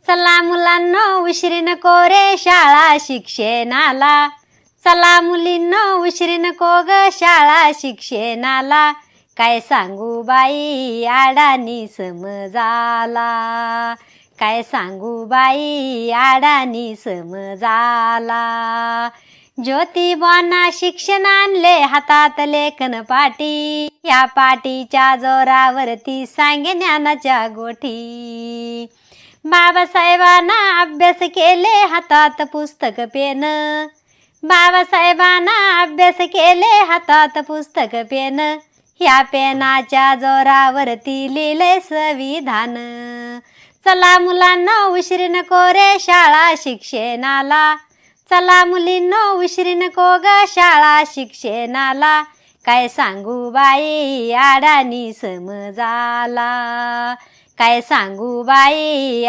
चला मुलांनो उशिरी नको रे शाळा शिक्षणाला, चला मुलींनो उशिरी नको ग शाळा शिक्षणाला. काय सांगू बाई आडानी समजाला, काय सांगू बाई आडानी समजाला. ज्योतिबांना शिक्षण आणले हातात लेखन पाटी, या पाटीच्या जोरावरती सांगे ज्ञानाच्या गोठी. बाबासाहेबांना अभ्यास केले हातात पुस्तक पेन, बाबासाहेबांना अभ्यास केले हातात पुस्तक पेन, ह्या पेनाच्या जोरावरती लिहिले संविधान. चला मुलांना उशिरी नको रे शाळा शिक्षणाला, चला मुलींनो उशिरी नको ग शाळा शिक्षणाला. काय सांगू बाई आडानी समजाला, काय सांगू बाई